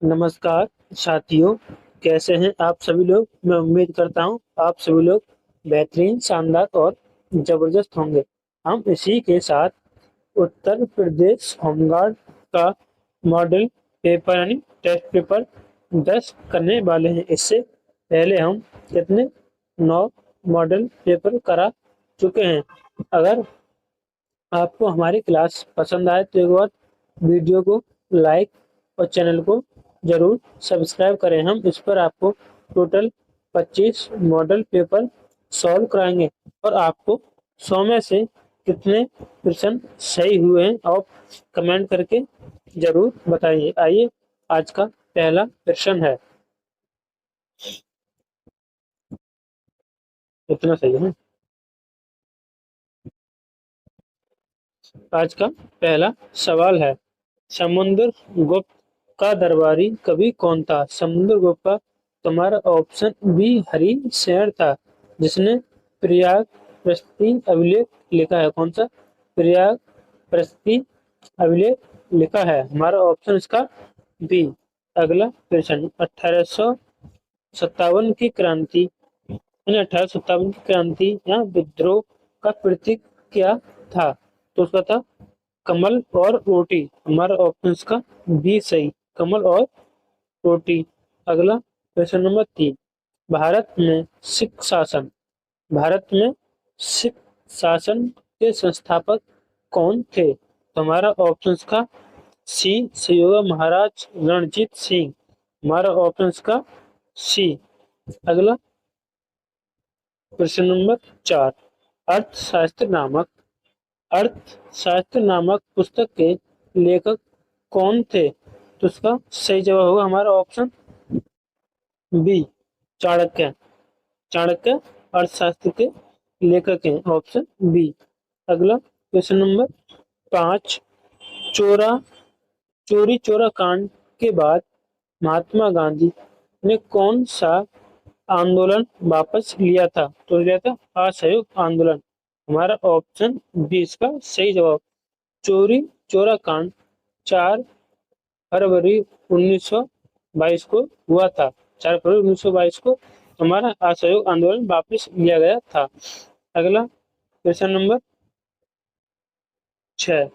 नमस्कार साथियों, कैसे हैं आप सभी लोग। मैं उम्मीद करता हूं आप सभी लोग बेहतरीन, शानदार और जबरदस्त होंगे। हम इसी के साथ उत्तर प्रदेश होमगार्ड का मॉडल पेपर यानी टेस्ट पेपर 10 करने वाले हैं। इससे पहले हम कितने 9 मॉडल पेपर करा चुके हैं। अगर आपको हमारी क्लास पसंद आए तो एक बार वीडियो को लाइक और चैनल को जरूर सब्सक्राइब करें। हम इस पर आपको टोटल 25 मॉडल पेपर सॉल्व कराएंगे और आपको 100 में से कितने प्रश्न सही हुए हैं आप कमेंट करके जरूर बताइए। आइए, आज का पहला प्रश्न है। इतना सही है। आज का पहला सवाल है, समुद्र गुप्त का दरबारी कवि कौन था। समुद्र गुप्त का तुम्हारा ऑप्शन बी हरि शहर था, जिसने प्रयाग प्रस्ती अभिलेख लिखा है। कौन सा? प्रयाग प्रस्ती अभिलेख लिखा है। हमारा ऑप्शन इसका बी। अगला प्रश्न, 1857 की क्रांति 1857 की क्रांति या विद्रोह का प्रतीक क्या था। तो उसका था कमल और रोटी। हमारा ऑप्शन का बी सही, कमल और रोटी। अगला प्रश्न नंबर 3, भारत में सिख शासन भारत में सिख शासन के संस्थापक कौन थे। तो हमारा ऑप्शन का सी सयोगा महाराज रणजीत सिंह। हमारा ऑप्शन का सी। अगला प्रश्न नंबर 4, अर्थशास्त्र नामक पुस्तक के लेखक कौन थे। तो उसका सही जवाब होगा हमारा ऑप्शन बी, चाणक्य। चाणक्य अर्थशास्त्र के लेखक हैं, ऑप्शन बी। अगला क्वेश्चन नंबर 5, चोरा चोरी चोरा कांड के बाद महात्मा गांधी ने कौन सा आंदोलन वापस लिया था। तो लिया था असहयोग आंदोलन। हमारा ऑप्शन बी इसका सही जवाब। चोरी चोरा कांड 4 फरवरी 1922 को हुआ था। 4 फरवरी 1922 को हमारा असहयोग आंदोलन वापस लिया गया था। अगला क्वेश्चन नंबर 6,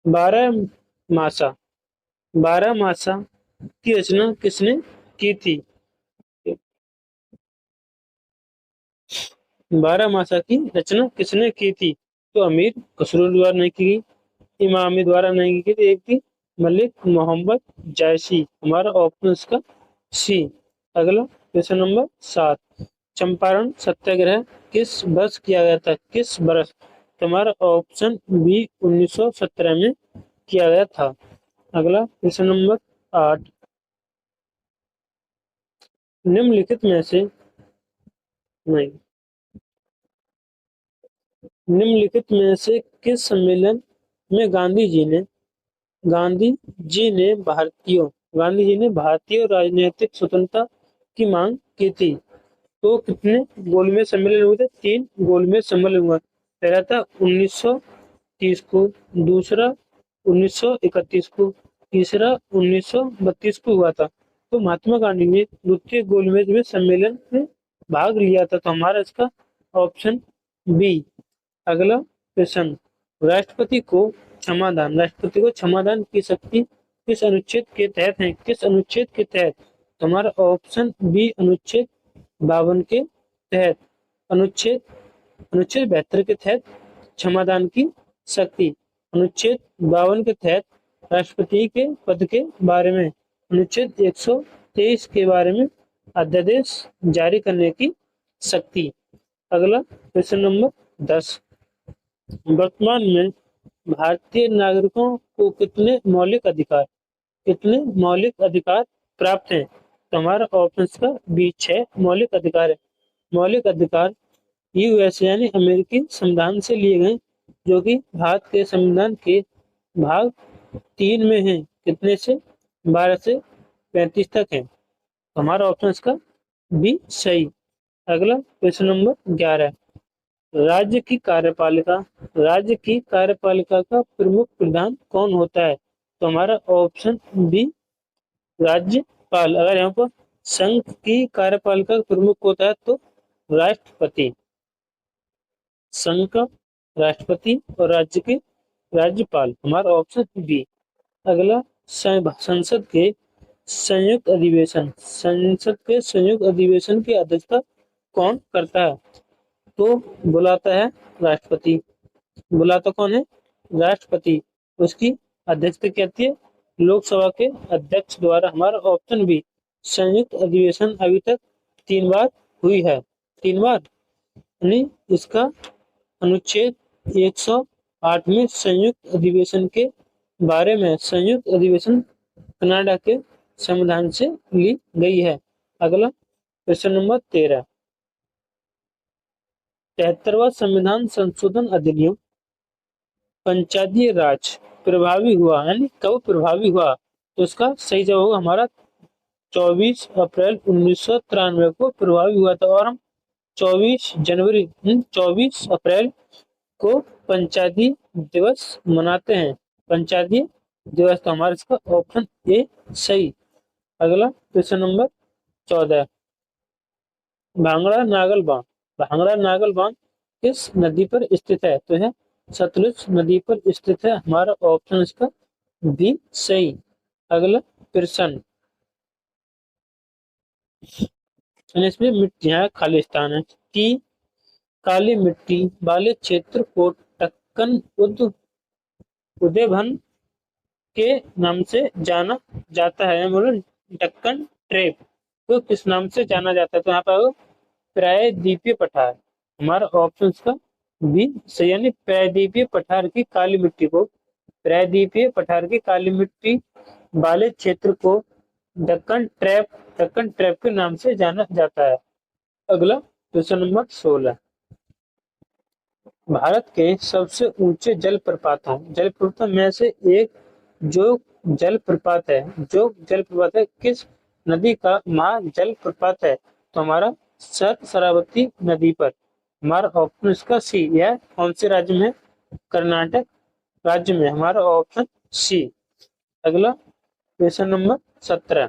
बारह मासा बारह मासा की रचना किसने की थी। बारह मासा की रचना किसने की थी। तो अमीर खसरू द्वारा नहीं की गई, इमामी द्वारा नहीं की थी, एक थी मलिक मोहम्मद जायसी। हमारा ऑप्शन इसका सी। अगला क्वेश्चन नंबर 7, चंपारण सत्याग्रह किस वर्ष किया गया था। किस वर्ष। तुम्हारा ऑप्शन बी 1917 में किया गया था। अगला क्वेश्चन नंबर 8, निम्नलिखित में से नहीं निम्नलिखित में से किस सम्मेलन में गांधी जी ने भारतीय राजनीतिक स्वतंत्रता की मांग की थी। तो कितने गोलमेज सम्मेलन हुए थे। 3 गोलमेज सम्मेलन हुआ। पहला था 1930 को, दूसरा 1931 को, तीसरा 1932 को हुआ था। तो महात्मा गांधी ने द्वितीय गोलमेज में सम्मेलन में भाग लिया था। तो हमारा इसका ऑप्शन बी। अगला प्रश्न, राष्ट्रपति को क्षमादान की शक्ति किस अनुच्छेद के तहत है। किस अनुच्छेद के तहत। तो हमारा ऑप्शन बी अनुच्छेद 52 के तहत, अनुच्छेद अनुच्छेद 72 के तहत क्षमादान की शक्ति, अनुच्छेद 52 के तहत राष्ट्रपति के पद के बारे में, अनुच्छेद 123 के बारे में अध्यादेश जारी करने की शक्ति। अगला क्वेश्चन नंबर 10, वर्तमान में भारतीय नागरिकों को कितने मौलिक अधिकार प्राप्त हैं। तो हमारा ऑप्शन का बी 6 मौलिक अधिकार है। मौलिक अधिकार यूएस यानी अमेरिकी संविधान से लिए गए, जो कि भारत के संविधान के भाग 3 में है। कितने से 12 से 35 तक है। तो हमारा ऑप्शन इसका बी सही। अगला क्वेश्चन नंबर 11, राज्य की कार्यपालिका का प्रमुख प्रधान कौन होता है। तो हमारा ऑप्शन बी राज्यपाल। अगर यहाँ पर संघ की कार्यपालिका प्रमुख होता है तो राष्ट्रपति। संघ का राष्ट्रपति और राज्य के राज्यपाल, हमारा ऑप्शन बी। अगला, संसद के संयुक्त अधिवेशन। संसद के संयुक्त अधिवेशन की अध्यक्षता कौन करता है? तो बुलाता है राष्ट्रपति। बुलाता कौन है? राष्ट्रपति। उसकी अध्यक्षता क्या होती है? लोकसभा के अध्यक्ष द्वारा। हमारा ऑप्शन बी। संयुक्त अधिवेशन अभी तक 3 बार हुई है। 3 बार, यानी इसका अनुच्छेद 108 संयुक्त अधिवेशन के बारे में, संयुक्त अधिवेशन कनाडा के संविधान से ली गई है। अगला प्रश्न नंबर 13, 73वां संविधान संशोधन अधिनियम पंचायती राज प्रभावी हुआ, यानी कब प्रभावी हुआ? तो इसका सही जवाब होगा हमारा 24 अप्रैल 1993 को प्रभावी हुआ था। और हम 24 अप्रैल को पंचायती दिवस मनाते हैं। पंचायती दिवस, तो हमारा इसका ऑप्शन ए सही। अगला प्रश्न नंबर 14, भांगड़ा नागल बांध। भांगड़ा नागल बांध किस नदी पर स्थित है? तो है सतलुज नदी पर स्थित है। हमारा ऑप्शन इसका बी सही। अगला प्रश्न, इसमें मिट्टियां खालिस्तान है कि काली मिट्टी वाले क्षेत्र को टक्कन उद्यान के नाम से जाना जाता है। मतलब टक्कन ट्रैप तो किस नाम से जाना जाता है? तो यहाँ पर प्रायद्वीपीय पठार। हमारा ऑप्शन का बी सही, यानी प्रायद्वीपीय पठार की काली मिट्टी को, प्रायद्वीपीय पठार की काली मिट्टी वाले क्षेत्र को डक्कन ट्रैप के नाम से जाना जाता है। अगला क्वेश्चन नंबर 16, भारत के सबसे ऊंचे जलप्रपातों में से एक जो जलप्रपात है किस नदी का महाजलप्रपात है? तो हमारा शरावती नदी पर। हमारा ऑप्शन इसका सी। यह कौन से राज्य में? कर्नाटक राज्य में। हमारा ऑप्शन सी। अगला क्वेश्चन नंबर 17,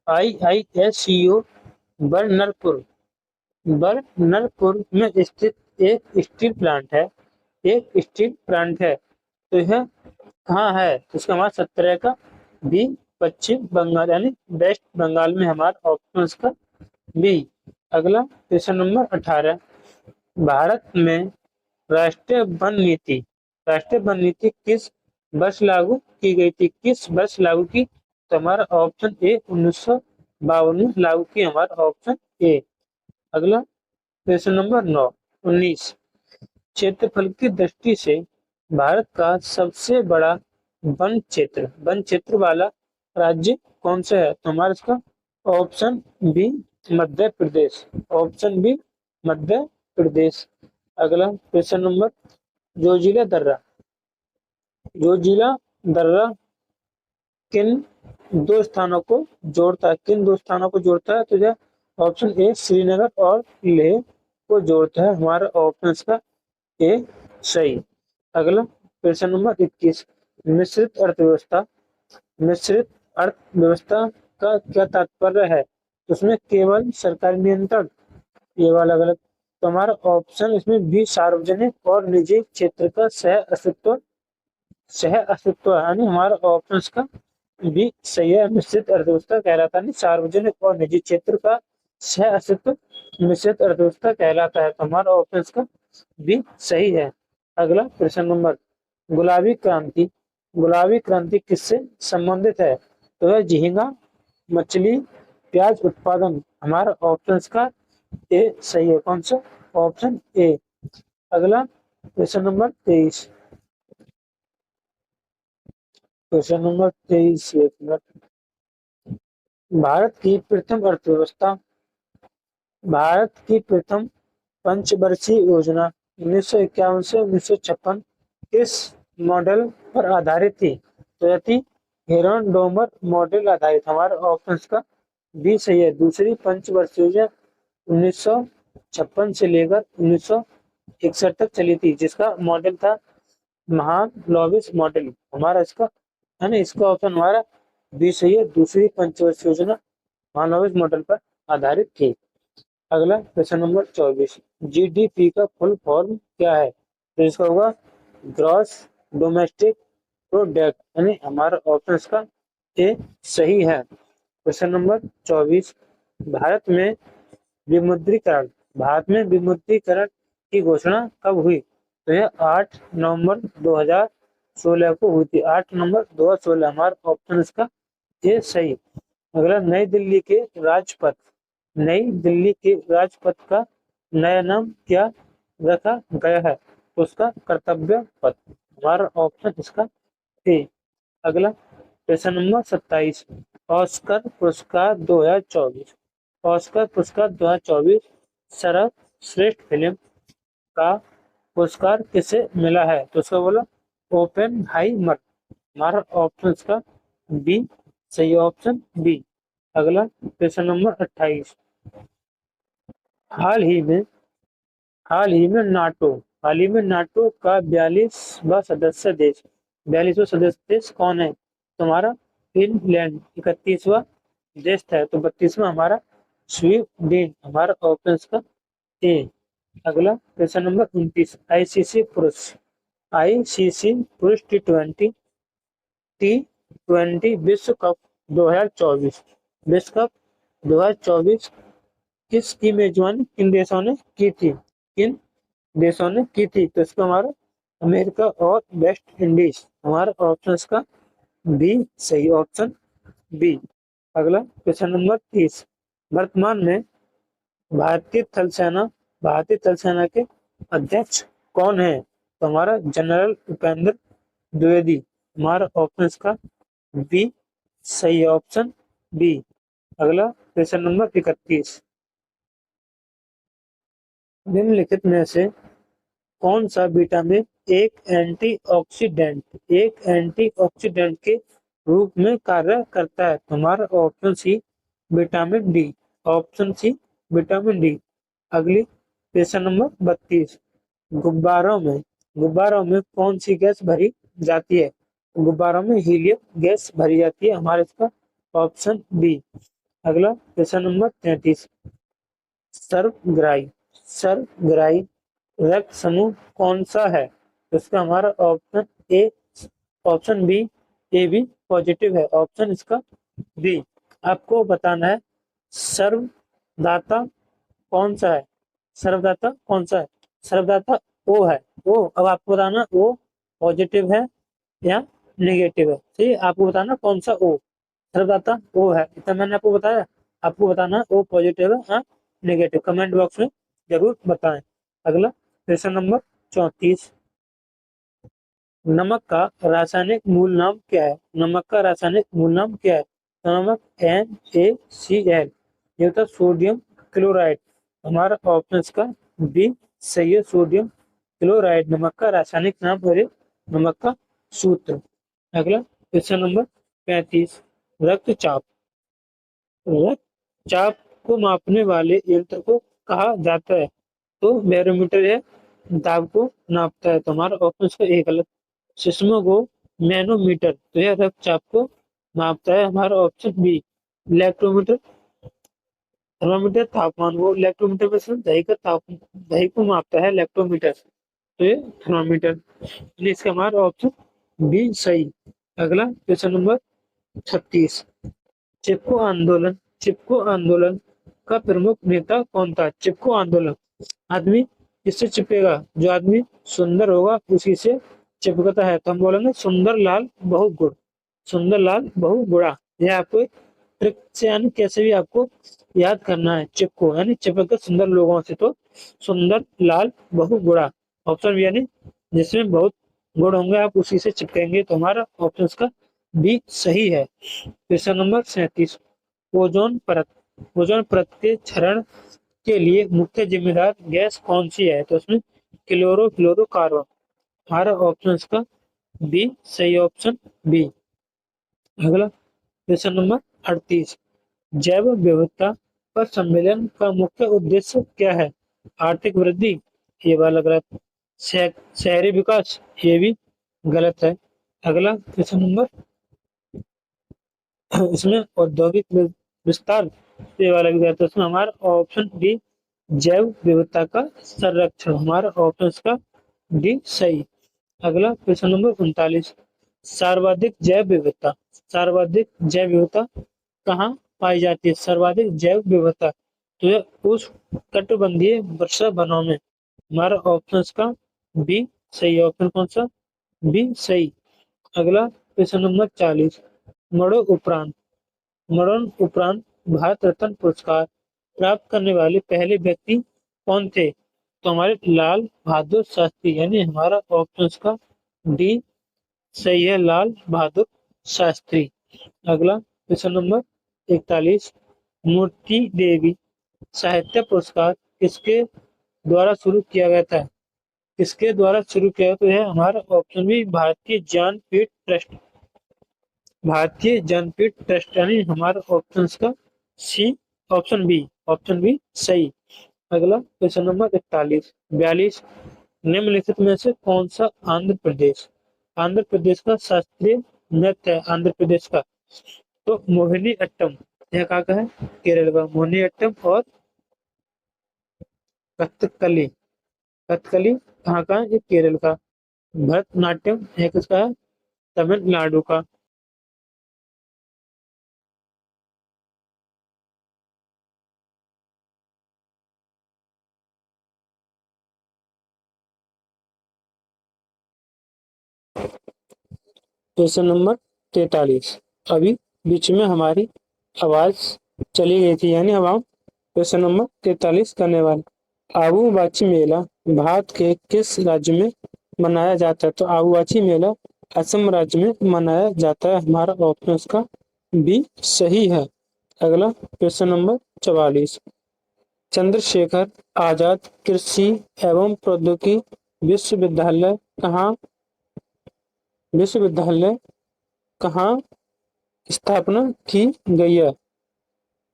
आईआईएससीओ बरनरपुर में स्थित एक स्टील प्लांट है। तो यह कहाँ है? तो इसका हमारा 17 का बी, पश्चिम बंगाल, यानी वेस्ट बंगाल में। हमारा ऑप्शन इसका बी। अगला क्वेश्चन नंबर 18, भारत में राष्ट्रीय वन नीति किस वर्ष लागू की गई थी? किस वर्ष लागू की? तो हमारा ऑप्शन ए 1952 में लागू की। हमारा ऑप्शन ए। अगला क्वेश्चन नंबर 19, क्षेत्रफल की दृष्टि से भारत का सबसे बड़ा वन क्षेत्र वाला राज्य कौन सा है? तो हमारा इसका option B Madhya Pradesh. Option B Madhya Pradesh. अगला क्वेश्चन नंबर, जोजिला दर्रा किन दो स्थानों को जोड़ता है? तो यह ऑप्शन ए श्रीनगर और लेह को जोड़ता है। हमारा ऑप्शन इसका ए सही। अगला क्वेश्चन नंबर 21, मिश्रित अर्थव्यवस्था का क्या तात्पर्य है? तो उसमें केवल सरकारी नियंत्रण, ये वाला गलत। तो हमारा ऑप्शन इसमें भी सार्वजनिक और निजी क्षेत्र का सह अस्तित्व, यानी हमारा ऑप्शन इसका भी सही है। मिश्रित अर्थव्यवस्था कहलाता है सार्वजनिक और निजी क्षेत्र का सह अस्तित्व मिश्रित अर्थव्यवस्था कहलाता है। तो हमारा ऑप्शन इसका भी सही है। अगला प्रश्न नंबर, गुलाबी क्रांति किससे संबंधित है? तो है झींगा मछली प्याज उत्पादन। हमारा ऑप्शन का ए सही है। कौन सा? Option A. अगला क्वेश्चन नंबर 23, एक मिनट। भारत की प्रथम पंचवर्षीय योजना 1951 से 1956 किस मॉडल पर आधारित थी? तो यह थी हेरोन-डोमर मॉडल आधारित। हमारा ऑप्शन का बी सही है। दूसरी पंचवर्षीय योजना 1956 से लेकर 1961 तक चली थी, जिसका मॉडल था महालनोबिस मॉडल हमारा इसका है ना, इसका ऑप्शन हमारा बी सही है। दूसरी पंचवर्षीय योजना महालनोबिस मॉडल पर आधारित थी। अगला क्वेश्चन नंबर 24, जीडीपी का फुल फॉर्म क्या है? तो इसका होगा ग्रॉस डोमेस्टिक प्रोडक्ट, यानी हमारा ऑप्शन इसका ए सही है। क्वेश्चन नंबर 24, भारत में विमुद्रीकरण भारत में विमुद्रीकरण की घोषणा कब हुई? तो यह 8 नवंबर 2016 को हुई थी। 8 नवंबर 2016 हमारा ऑप्शन इसका ये सही। अगला, नई दिल्ली के राजपथ का नया नाम क्या रखा गया है? तो उसका कर्तव्य पथ, हमारा ऑप्शन इसका ए। अगला क्वेश्चन नंबर 27, ऑस्कर पुरस्कार 2024 ऑस्कर पुरस्कार 2024 सर्वश्रेष्ठ फिल्म का पुरस्कार किसे मिला है? तो उसका बोला ओपेनहाइमर, हमारा ऑप्शन इसका बी सही, ऑप्शन बी। अगला क्वेश्चन नंबर 28, हाल ही में हाल ही में नाटो का 42वां सदस्य देश कौन है? तुम्हारा फिनलैंड 31वां देश है, तो 32वां हमारा स्वीडन, हमारा ऑप्शन का ए। अगला क्वेश्चन नंबर 29, आईसीसी पुरुष टी20 विश्व कप 2024 किसकी मेजबानी किन देशों ने की थी? तो इसका हमारा अमेरिका और वेस्ट इंडीज, हमारा ऑप्शन इसका बी सही, ऑप्शन बी। अगला क्वेश्चन नंबर 30, वर्तमान में भारतीय थल सेना के अध्यक्ष कौन है? तो हमारा जनरल उपेंद्र द्विवेदी, हमारा ऑप्शन इसका बी सही, ऑप्शन बी। अगला क्वेश्चन नंबर 31, निम्नलिखित में से कौन सा विटामिन एक एंटीऑक्सीडेंट के रूप में कार्य करता है? हमारा option C vitamin D, option C vitamin D. अगली क्वेश्चन नंबर 32, गुब्बारों में कौन सी गैस भरी जाती है? गुब्बारों में हीलियम गैस भरी जाती है, हमारे इसका ऑप्शन बी। अगला क्वेश्चन नंबर 33, सर्वग्राही रक्त समूह कौन सा है? तो इसका हमारा option B A B positive है, ऑप्शन इसका बी। आपको बताना है सर्वदाता कौन सा है? सर्वदाता ओ है। अब आपको बताना ओ पॉजिटिव है या नेगेटिव है। ठीक है, आपको बताना कौन सा ओ, सर्वदाता ओ है, इतना मैंने आपको बताया। आपको बताना ओ पॉजिटिव है या नेगेटिव, कमेंट बॉक्स में जरूर बताएं। अगला क्वेश्चन नंबर 34, नमक का रासायनिक मूल नाम क्या है? नमक NaCl, ये होता है सोडियम क्लोराइड, हमारा ऑप्शन इसका बी सही है, सोडियम क्लोराइड नमक का रासायनिक नाम और नमक का सूत्र। अगला क्वेश्चन नंबर 35, रक्तचाप रक्तचाप को मापने वाले यंत्र को कहा जाता है? तो बैरोमीटर है, दाब को नापता है, तो हमारा ऑप्शन इसका ए गलत। सिस्मो मैनोमीटर, तो यह रक्तचाप को मापता है, हमारा ऑप्शन बी। इलेक्ट्रोमीटर, थर्मामीटर तापमान को, इलेक्ट्रोमीटर में से दही को मापता है इलेक्ट्रोमीटर, तो ये थर्मामीटर, इसका हमारा ऑप्शन बी सही। अगला क्वेश्चन नंबर 36, चिपको आंदोलन का प्रमुख नेता कौन था? चिपको आंदोलन, आदमी किससे चिपकेगा? जो आदमी सुंदर होगा उसी से चिपकता है, तो हम बोलेंगे सुंदरलाल बहुगुणा। यह आपको ट्रिक से यानी कैसे भी आपको याद करना है, चिपको यानी चिपक कर सुंदर लोगों से, तो सुंदरलाल बहुगुणा, ऑप्शन बी, यानी जिसमें बहुत गुण होंगे आप उसी से चिपकेंगे, तो हमारा ऑप्शन का बी सही है। क्वेश्चन नंबर 37, ओजोन परत के क्षरण के लिए मुख्य जिम्मेदार गैस कौन सी है? तो उसमें क्लोरोफ्लोरोकार्बन, हमारा ऑप्शन इसका बी सही, ऑप्शन बी। अगला क्वेश्चन नंबर 38, जैव विविधता पर सम्मेलन का मुख्य उद्देश्य क्या है? आर्थिक वृद्धि, ये वाला गलत। शहरी विकास, ये भी गलत है। अगला क्वेश्चन नंबर, इसमें औद्योगिक विस्तार ये वाला भी रहता है, इसमें हमारा ऑप्शन डी जैव विविधता का संरक्षण, हमारा ऑप्शन का डी सही। अगला क्वेश्चन नंबर 39, सर्वाधिक जैव विविधता, सर्वाधिक जैव विविधता कहाँ पाई जाती है? सर्वाधिक जैव विविधता तो यह उस कटिबंधीय वर्षा वनों में, हमारा ऑप्शन का बी सही। ऑप्शन कौन सा? बी सही। अगला क्वेश्चन नंबर 40, मरणोपरांत, मरणोपरांत भारत रत्न पुरस्कार प्राप्त करने वाले पहले व्यक्ति कौन थे? तो हमारे लाल बहादुर शास्त्री, यानी हमारा ऑप्शन का डी सही है, लाल बहादुर शास्त्री। अगला क्वेश्चन नंबर 41, मूर्ति देवी साहित्य पुरस्कार किसके द्वारा शुरू किया गया था? किसके द्वारा शुरू किया? तो है हमारा ऑप्शन बी भारतीय ज्ञानपीठ ट्रस्ट, भारतीय ज्ञानपीठ ट्रस्ट, यानी हमारा ऑप्शन का सी, ऑप्शन बी, ऑप्शन बी सही। अगला क्वेश्चन नंबर 42, निम्नलिखित में से कौन सा आंध्र प्रदेश, आंध्र प्रदेश का शास्त्रीय नृत्य है? आंध्र प्रदेश का तो मोहिनी अट्टम, यह कहाँ का है? केरल का मोहिनी अट्टम। और कथकली, कथकली कहाँ का है? ये केरल का। भरतनाट्यम है किसका है? तमिलनाडु का। क्वेश्चन नंबर 43, अभी बीच में हमारी आवाज चली गई थी, यानी अब हम क्वेश्चन नंबर 43 करने वाले। आबूबाची मेला भारत के किस राज्य में मनाया जाता है? तो आबूबाची मेला असम राज्य में मनाया जाता है, हमारा ऑप्शन इसका बी सही है। अगला क्वेश्चन नंबर 44, चंद्रशेखर आजाद कृषि एवं प्रौद्योगिकी विश्वविद्यालय कहाँ, विश्वविद्यालय कहाँ स्थापना की गई है?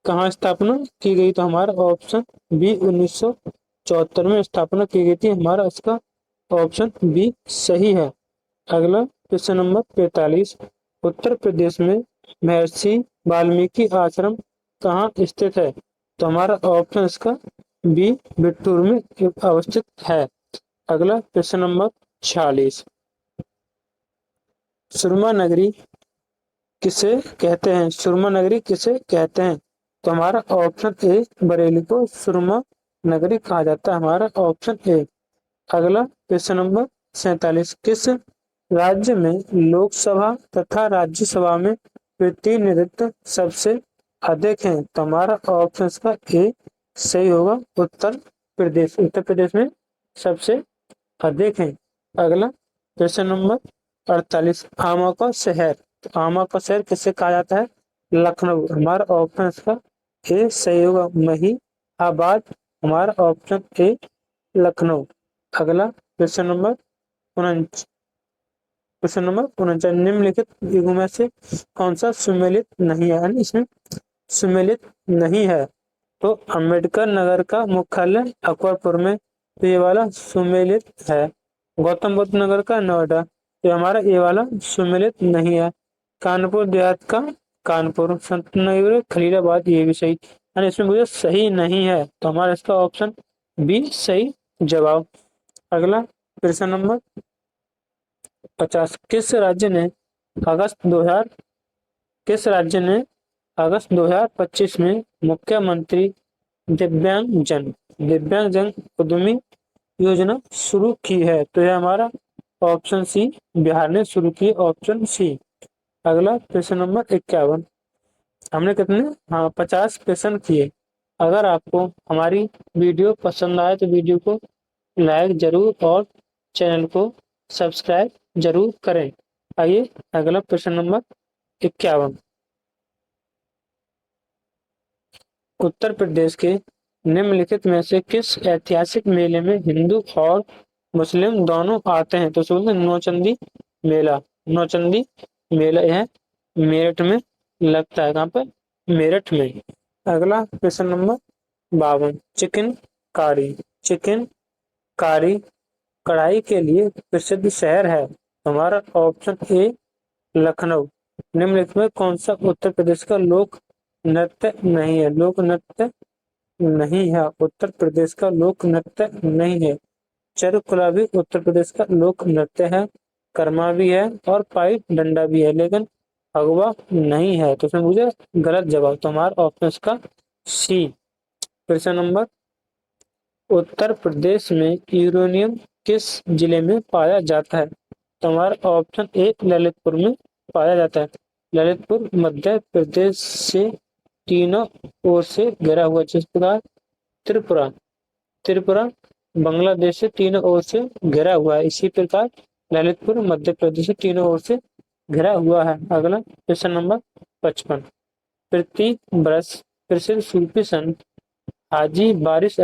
कहाँ स्थापना की गई? तो हमारा ऑप्शन बी 1974 में स्थापना की गई थी, हमारा इसका ऑप्शन बी सही है। अगला क्वेश्चन नंबर 45, उत्तर प्रदेश में महर्षि वाल्मीकि आश्रम कहाँ स्थित है? तो हमारा ऑप्शन इसका बी बिट्टूर में अवस्थित है। अगला क्वेश्चन नंबर 46, सुरमा नगरी किसे कहते हैं? सुरमा नगरी किसे कहते हैं? तो हमारा ऑप्शन ए बरेली को सुरमा नगरी कहा जाता है, हमारा ऑप्शन ए। अगला क्वेश्चन नंबर 47, किस राज्य में लोकसभा तथा राज्यसभा में प्रतिनिधित्व सबसे अधिक है? तो हमारा ऑप्शन का ए सही होगा, उत्तर प्रदेश, उत्तर प्रदेश में सबसे अधिक है। अगला क्वेश्चन नंबर 48, आमा का शहर, तो आमा का शहर किसे कहा जाता है? लखनऊ, हमारा ऑप्शन इसका ए सही होगा, महीआबाद, हमारा ऑप्शन ए लखनऊ। अगला क्वेश्चन नंबर 49, क्वेश्चन नंबर 49, निम्नलिखित युगों में से कौन सा सुमेलित नहीं है, यानी इसमें सुमेलित नहीं है? तो अंबेडकर नगर का मुख्यालय अकबरपुर में, तो ये वाला सुमेलित है। गौतम बुद्ध नगर का नोएडा, तो हमारा ये वाला सुमेलित नहीं है। कानपुर देहात का कानपुर, संत नगर खलीलाबाद, ये भी सही, यानी इसमें मुझे सही नहीं है, तो हमारा इसका ऑप्शन बी सही जवाब। अगला प्रश्न नंबर 50, अगस्त 2000 किस राज्य ने अगस्त 2025 में मुख्यमंत्री दिव्यांगजन दिव्यांगजन उद्यमी योजना शुरू की है? तो यह हमारा ऑप्शन सी, बिहार ने शुरू की, ऑप्शन सी। अगला प्रश्न नंबर 51, हमने कितने, हाँ 50 प्रश्न किए। अगर आपको हमारी वीडियो पसंद आए तो वीडियो को लाइक जरूर और चैनल को सब्सक्राइब जरूर करें। आइए अगला प्रश्न नंबर 51, उत्तर प्रदेश के निम्नलिखित में से किस ऐतिहासिक मेले में हिंदू और मुस्लिम दोनों आते हैं? तो सुन, नौचंदी मेला, नौचंदी मेला यह मेरठ में लगता है, कहाँ पर? मेरठ में। अगला प्रश्न नंबर 52, चिकन कारी, चिकन कारी कढ़ाई के लिए प्रसिद्ध शहर है? हमारा ऑप्शन ए लखनऊ। निम्नलिखित में कौन सा उत्तर प्रदेश का लोक नृत्य नहीं है? लोक नृत्य नहीं है, उत्तर प्रदेश का लोक नृत्य नहीं है। चारुकला भी उत्तर प्रदेश का लोक नृत्य है, कर्मा भी है और पाई डंडा भी है, लेकिन फगवा नहीं है। तो इसमें मुझे गलत जवाब, तो हमारा ऑप्शन का सी। क्वेश्चन नंबर, उत्तर प्रदेश में यूरेनियम किस जिले में पाया जाता है? तो हमारा ऑप्शन ए ललितपुर में पाया जाता है। ललितपुर मध्य प्रदेश से तीनों ओर से घिरा हुआ, जिस प्रकार त्रिपुरा त्रिपुरा बांग्लादेश से तीनों ओर से घिरा हुआ है, इसी प्रकार ललितपुर मध्य प्रदेश से तीनों ओर से घिरा हुआ है। अगला क्वेश्चन नंबर 55। प्रति बरस प्रसिद्ध सूफी संत हाजी बारिश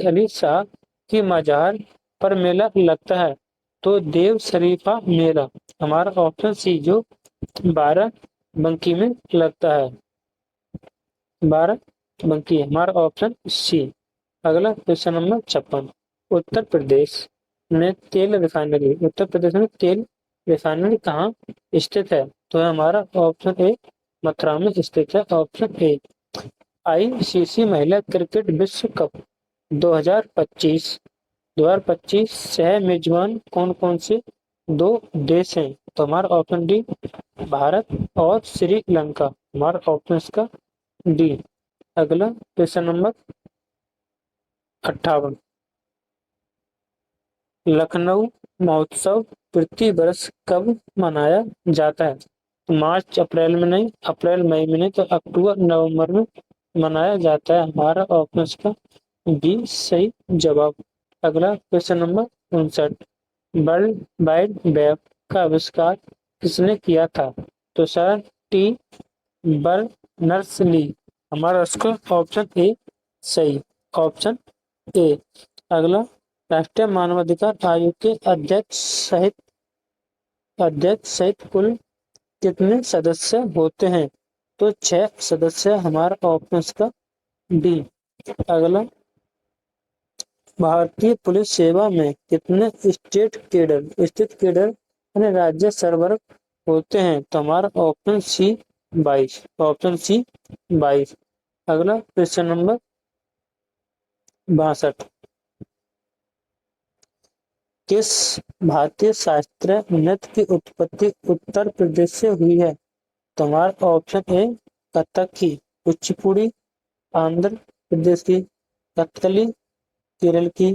अली शाह की मजार पर मेला लगता है, तो देव शरीफा मेला। हमारा ऑप्शन सी, जो 12 बंकी में लगता है, 12 बंकी, हमारा ऑप्शन सी। अगला क्वेश्चन नंबर 56। उत्तर प्रदेश में तेल रिफाइनरी कहाँ स्थित है? तो हमारा ऑप्शन ए मथुरा में स्थित है, ऑप्शन ए। आईसीसी महिला क्रिकेट विश्व कप 2025 2025 सह मेजबान कौन कौन से दो देश हैं? तो हमारा ऑप्शन डी भारत और श्रीलंका, हमारा ऑप्शन का डी। अगला क्वेश्चन नंबर 58। लखनऊ महोत्सव प्रति वर्ष कब मनाया जाता है? मार्च अप्रैल में नहीं, अप्रैल मई में नहीं, तो अक्टूबर नवंबर में मनाया जाता है। हमारा ऑप्शन का बी सही जवाब। अगला question number 59। World wide web का आविष्कार किसने किया था? तो सर टी बर्नर्स ली, हमारा उसका ऑप्शन ए सही, ऑप्शन ए। अगला, राष्ट्रीय मानवाधिकार आयोग के अध्यक्ष सहित कुल कितने सदस्य होते हैं? तो 6 सदस्य, हमारा ऑप्शन का डी। अगला, भारतीय पुलिस सेवा में कितने स्थित केडर यानी राज्य सरवर होते हैं? तो हमारा ऑप्शन सी 22, ऑप्शन सी 22। अगला क्वेश्चन नंबर 62। किस भारतीय शास्त्रीय नृत्य की उत्पत्ति उत्तर प्रदेश से हुई है? तो हमारा ऑप्शन ए कथक, कुचिपुड़ी आंध्र प्रदेश की, कथकली केरल की,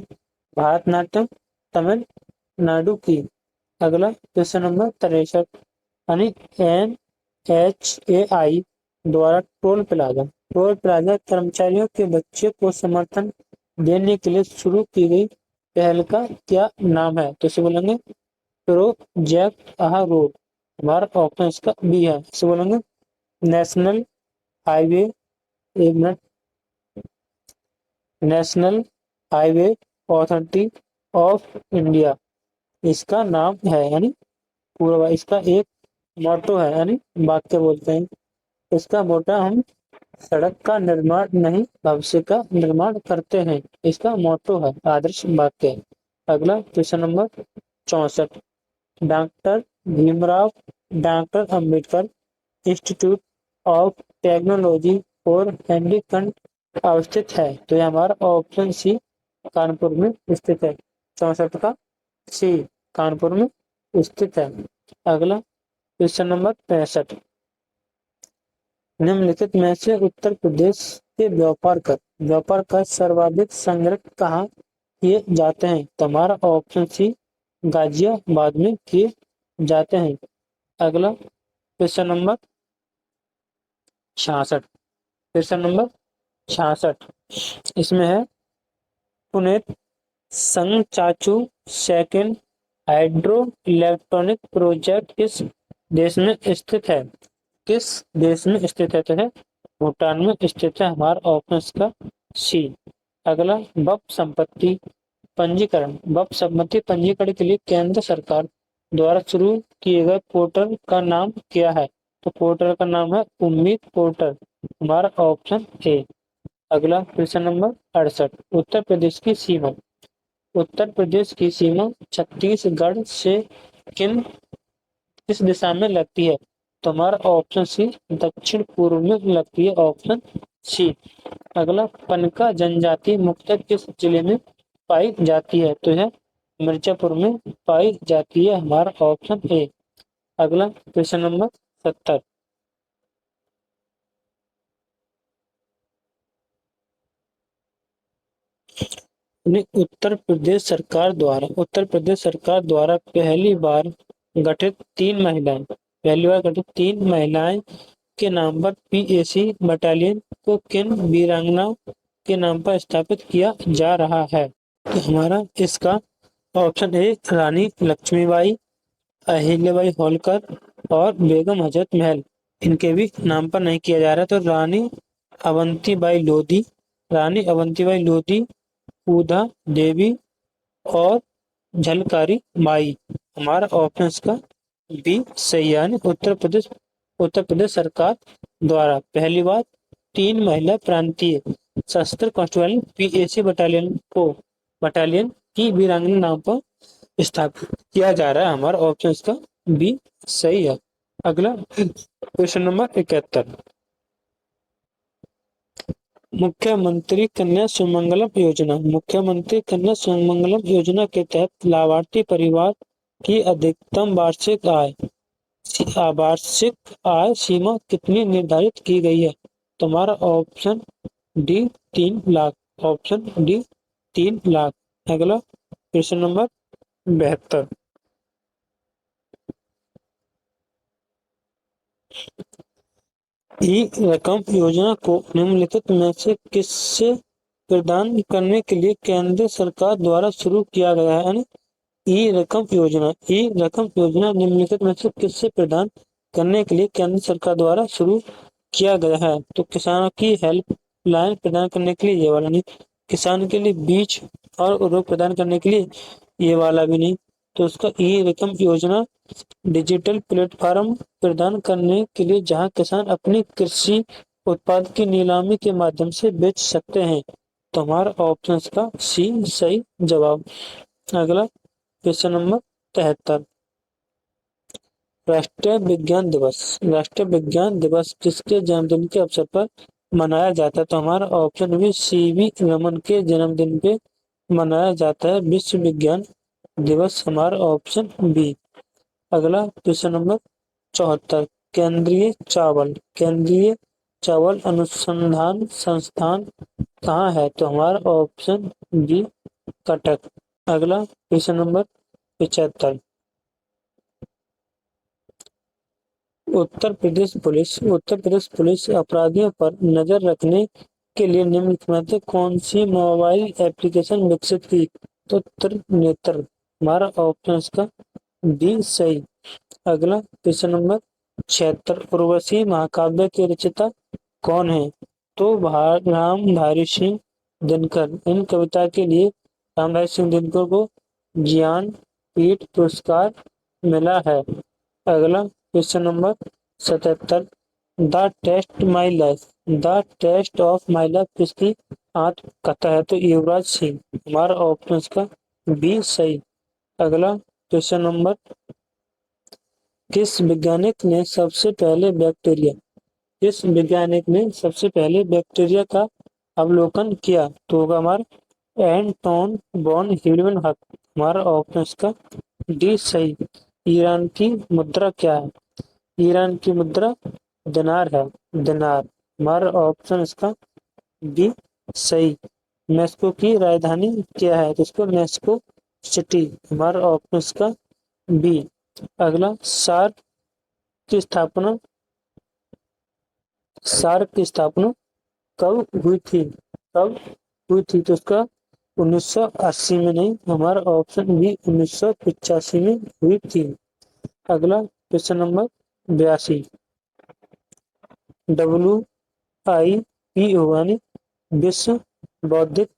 भारतनाट्यम तमिलनाडु की। अगला क्वेश्चन नंबर 63। यानी NHAI द्वारा टोल प्लाजा कर्मचारियों के बच्चे को समर्थन देने के लिए शुरू की गई पहल का क्या नाम है? तो इसे बोलेंगे प्रोजेक्ट आहा रोड, हमारा ऑप्शन इसका बी है। इसे बोलेंगे नेशनल हाईवे एक minute national highway authority of India, इसका नाम है, यानी पूरा इसका एक मोटो है, यानी वाक्य बोलते हैं इसका मोटा, हम सड़क का निर्माण नहीं भविष्य का निर्माण करते हैं, इसका मोटो है, आदर्श वाक्य। अगला question number 64। Doctor Ambedkar institute of technology और हैंडीकंट अवस्थित है? तो यह हमारा ऑप्शन सी कानपुर में स्थित है, 64 का सी कानपुर में स्थित है। अगला क्वेश्चन नंबर 65। निम्नलिखित में से उत्तर प्रदेश के व्यापार कर सर्वाधिक संग्रह कहाँ किए जाते हैं? तो हमारा ऑप्शन सी गाजियाबाद में किए जाते हैं। अगला क्वेश्चन नंबर 66। क्वेश्चन नंबर 66 इसमें है, पुनेत संचाचू सेकंड हाइड्रो इलेक्ट्रॉनिक प्रोजेक्ट किस देश में स्थित है? किस देश में स्थित है? तो है भूटान में स्थित है, हमारा ऑप्शन का सी। अगला, वक्फ संपत्ति पंजीकरण के लिए केंद्र सरकार द्वारा शुरू किए गए पोर्टल का नाम क्या है? तो पोर्टल का नाम है उम्मीद पोर्टल, हमारा ऑप्शन ए। अगला क्वेश्चन नंबर 68। उत्तर प्रदेश की सीमा उत्तर प्रदेश की सीमा छत्तीसगढ़ से किस दिशा में लगती है? तो हमारा ऑप्शन सी दक्षिण पूर्व में लगती है, ऑप्शन सी। अगला, पनका जनजाति मुख्यतः किस जिले में पाई जाती है? तो यह मिर्जापुर में पाई जाती है, हमारा ऑप्शन ए। अगला क्वेश्चन नंबर 70। उत्तर प्रदेश सरकार द्वारा पहली बार गठित तीन महिलाएं के नाम पर पीएसी बटालियन को किन वीरांगनाओं के नाम पर स्थापित किया जा रहा है? तो हमारा इसका ऑप्शन ए रानी लक्ष्मीबाई, अहिल्याबाई होलकर और बेगम हजरत महल। इनके भी नाम पर नहीं किया जा रहा, तो रानी अवंतीबाई लोधी, पूधा देवी और झलकारी माई। हमारा ऑप्शन इसका बी सही है, यानी उत्तर प्रदेश सरकार द्वारा पहली बार तीन महिला प्रांतीय सशस्त्र कांस्टेबल पीएसी बटालियन की वीरांगना नाम पर स्थापित किया जा रहा है। हमारा ऑप्शन इसका बी सही है। अगला क्वेश्चन नंबर 71। मुख्यमंत्री कन्या सुमंगलम योजना के तहत लाभार्थी परिवार की अधिकतम वार्षिक आय सीमा कितनी निर्धारित की गई है? तुम्हारा option D 3 lakh, option D 3 lakh. अगला क्वेश्चन नंबर 72। ई रकम योजना को निम्नलिखित में से किससे प्रदान करने के लिए केंद्र सरकार द्वारा शुरू किया गया है? यानी ई रकम योजना निम्नलिखित में से किससे प्रदान करने के लिए केंद्र सरकार द्वारा शुरू किया गया है? तो किसानों की हेल्पलाइन प्रदान करने के लिए ये वाला नहीं, किसान के लिए बीज और उर्वरक प्रदान करने के लिए ये वाला भी नहीं। तो उसका ई रकम योजना डिजिटल प्लेटफॉर्म प्रदान करने के लिए जहां किसान अपनी कृषि उत्पाद की नीलामी के माध्यम से बेच सकते हैं। तो हमारा ऑप्शन का सी सही जवाब। अगला क्वेश्चन नंबर 73। राष्ट्रीय विज्ञान दिवस किसके जन्मदिन के अवसर पर मनाया जाता है? तो हमारा ऑप्शन भी सीवी रमन के जन्मदिन पे मनाया जाता है विश्व विज्ञान दिवस, हमारा ऑप्शन बी। अगला क्वेश्चन नंबर 74। केंद्रीय चावल अनुसंधान संस्थान कहाँ है? तो हमारा ऑप्शन बी कटक। अगला question number 75। Uttar Pradesh police अपराधियों पर नजर रखने के लिए निम्नलिखित में से कौन सी मोबाइल एप्लीकेशन विकसित की? तो त्रिनेत्र, हमारा ऑप्शन का डी सही। अगला क्वेश्चन नंबर 76। उर्वशी महाकाव्य के रचयिता कौन है? तो रामधारी सिंह दिनकर। इन कविता के लिए रामधारी सिंह दिनकर को ज्ञानपीठ पुरस्कार मिला है। अगला question number 77। The test of my life किसकी आत्मकथा है? तो युवराज सिंह, हमारा ऑप्शन का बी सही। अगला क्वेश्चन नंबर। किस वैज्ञानिक ने सबसे पहले बैक्टीरिया का अवलोकन किया? तो होगा हमारा एंटोन बोन ह्यूलिमन। हमारा ऑप्शन का डी सही। ईरान की मुद्रा क्या है? ईरान की मुद्रा दिनार है, दिनार। हमारा ऑप्शन इसका बी सही। मेक्सिको की राजधानी क्या है? तो इसको मेक्सिको सिटी, हमारा ऑप्शन इसका बी। अगला की स्थापना सार्क की स्थापना कब हुई थी? तो उसका 1980 में नहीं, हमारा ऑप्शन बी 1985 में हुई थी। अगला क्वेश्चन नंबर 82। WIPO यानी विश्व बौद्धिक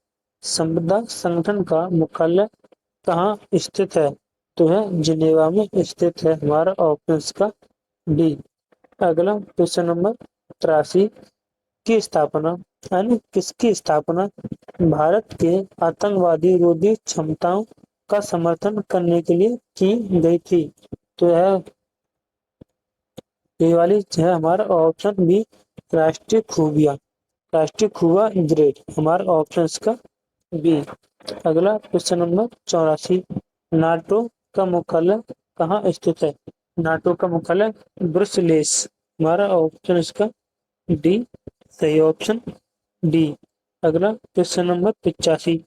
संपदा संगठन का मुख्यालय कहाँ स्थित है? तो है जिनेवा में स्थित है, हमारा ऑप्शन का डी। अगला क्वेश्चन नंबर 83। की स्थापना यानी किसकी स्थापना भारत के आतंकवादी रोधी क्षमताओं का समर्थन करने के लिए की गई थी। तो यह ये वाली है हमारा ऑप्शन बी, राष्ट्रीय खूबियाँ। राष्ट्रीय खुआ ग्रेड हमारा ऑप्शन का बी। अगला क्वेश्चन नंबर 84, नाटो का मुख्यालय कहाँ स्थित है? नाटो का मुख्यालय ब्रुसेल्स। हमारा ऑप्शन इसका डी, सही ऑप्शन डी। अगला क्वेश्चन नंबर 85,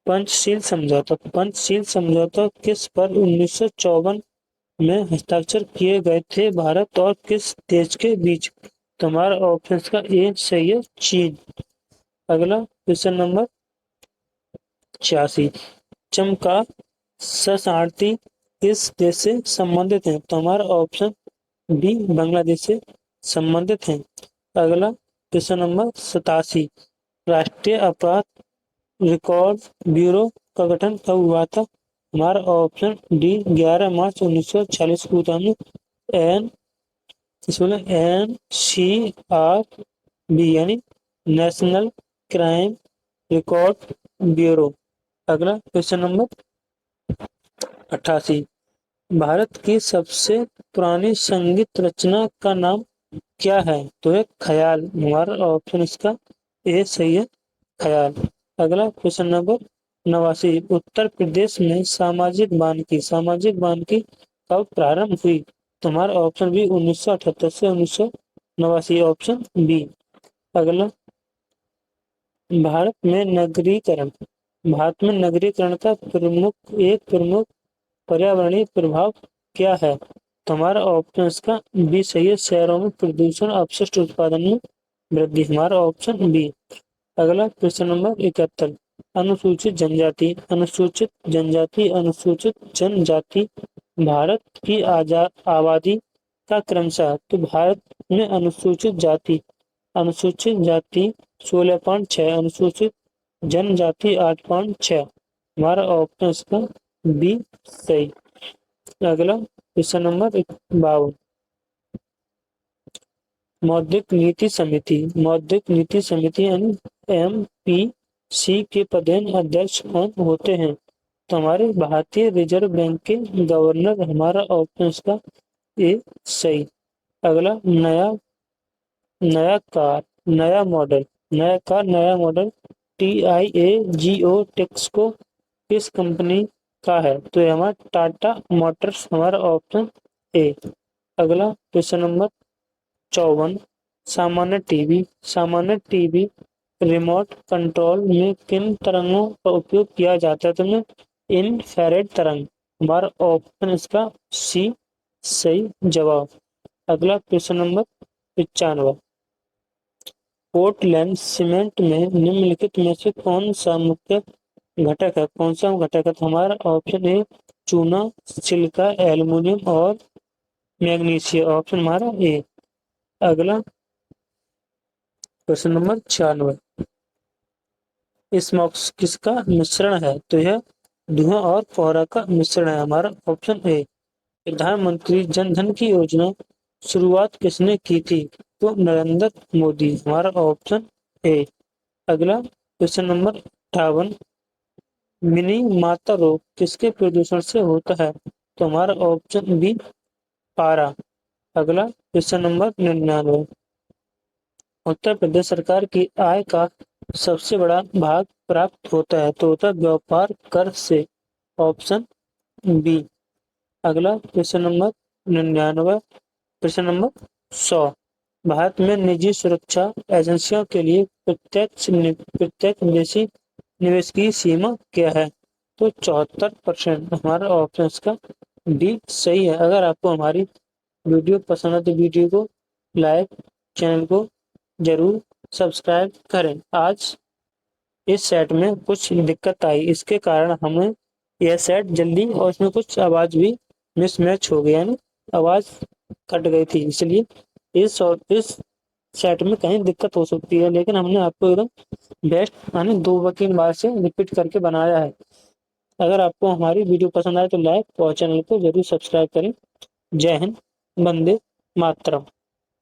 पंचशील समझौता। पंचशील समझौता किस पर 1954 में हस्ताक्षर किए गए थे भारत और किस देश के बीच? तुम्हारा ऑप्शन का ए सही है, चीन। अगला क्वेश्चन नंबर 86, चमका शरणार्थी किस देश से संबंधित है? तो हमारा ऑप्शन बी, बांग्लादेश से संबंधित है। अगला क्वेश्चन नंबर 87, राष्ट्रीय अपराध रिकॉर्ड ब्यूरो का गठन कब हुआ था? हमारा ऑप्शन डी, 11 मार्च 1946 को हुआ था। एन NCRB यानी नेशनल क्राइम रिकॉर्ड ब्यूरो। अगला क्वेश्चन नंबर 88, भारत की सबसे पुरानी संगीत रचना का नाम क्या है? तो है ख्याल। हमारा ऑप्शन इसका ए सही है, ख्याल। अगला क्वेश्चन नंबर 89, उत्तर प्रदेश में सामाजिक वानिकी कब प्रारंभ हुई? तुम्हारा ऑप्शन बी, 1978 से 1989, ऑप्शन बी। अगला, भारत में नगरीकरण का प्रमुख पर्यावरणीय प्रभाव क्या है? तुम्हारा ऑप्शन इसका बी सही है, शहरों में प्रदूषण, अपशिष्ट उत्पादन में वृद्धि। हमारा ऑप्शन बी। अगला क्वेश्चन नंबर 71, अनुसूचित जनजाति भारत की आबादी का क्रमशः। तो भारत में अनुसूचित जाति 16.6, अनुसूचित जनजाति 8.6। हमारा ऑप्शन इसका बी सही। अगला क्वेश्चन नंबर 52, मौद्रिक नीति समिति यानी MPC के पदेन अध्यक्ष कौन होते हैं? तो हमारे भारतीय रिजर्व बैंक के गवर्नर। हमारा ऑप्शन इसका ए सही। अगला, नया मॉडल TIAGO टेक्सको किस कंपनी का है? तो ये हमारा टाटा मोटर्स। हमारा ऑप्शन ए। अगला क्वेश्चन नंबर 54, सामान्य टीवी रिमोट कंट्रोल में किन तरंगों का उपयोग किया जाता है? तो इंफ्रारेड तरंग। हमारा ऑप्शन इसका सी सही जवाब। अगला क्वेश्चन नंबर 95, पोर्टलैंड सीमेंट में निम्नलिखित में से कौन सा मुख्य घटक है? तो हमारा ऑप्शन ए, चूना, सिलिका, एल्युमिनियम और मैग्नीशियम। ऑप्शन हमारा ए। अगला क्वेश्चन नंबर 96, स्मॉग्स किसका मिश्रण है? तो यह धुआं और कोहरा का मिश्रण है। हमारा ऑप्शन ए। प्रधानमंत्री जन धन की योजना शुरुआत किसने की थी? तो नरेंद्र मोदी। हमारा ऑप्शन ए। अगला क्वेश्चन नंबर 58, मिनी माता रोग किसके प्रदूषण से होता है? तो हमारा ऑप्शन बी, पारा। अगला क्वेश्चन नंबर 99, उत्तर प्रदेश सरकार की आय का सबसे बड़ा भाग प्राप्त होता है तो होता है व्यापार कर से। Option B. अगला क्वेश्चन नंबर 99, प्रश्न नंबर 100, भारत में निजी सुरक्षा एजेंसियों के लिए प्रत्यक्ष विदेशी निवेश की सीमा क्या है? तो 74%। हमारा ऑप्शन इसका डी सही है। अगर आपको हमारी वीडियो पसंद है तो वीडियो को लाइक, चैनल को जरूर सब्सक्राइब करें। आज इस सेट में कुछ दिक्कत आई, इसके कारण हमें यह सेट जल्दी और इसमें कुछ आवाज भी मिसमैच हो गया, यानी आवाज कट गई थी, इसलिए इस सेट में कहीं दिक्कत हो सकती है, लेकिन हमने आपको एकदम बेस्ट यानी 2-3 बार से रिपीट करके बनाया है। अगर आपको हमारी वीडियो पसंद आए तो लाइक और चैनल को जरूर सब्सक्राइब करें। जय हिंद, वंदे मातरम।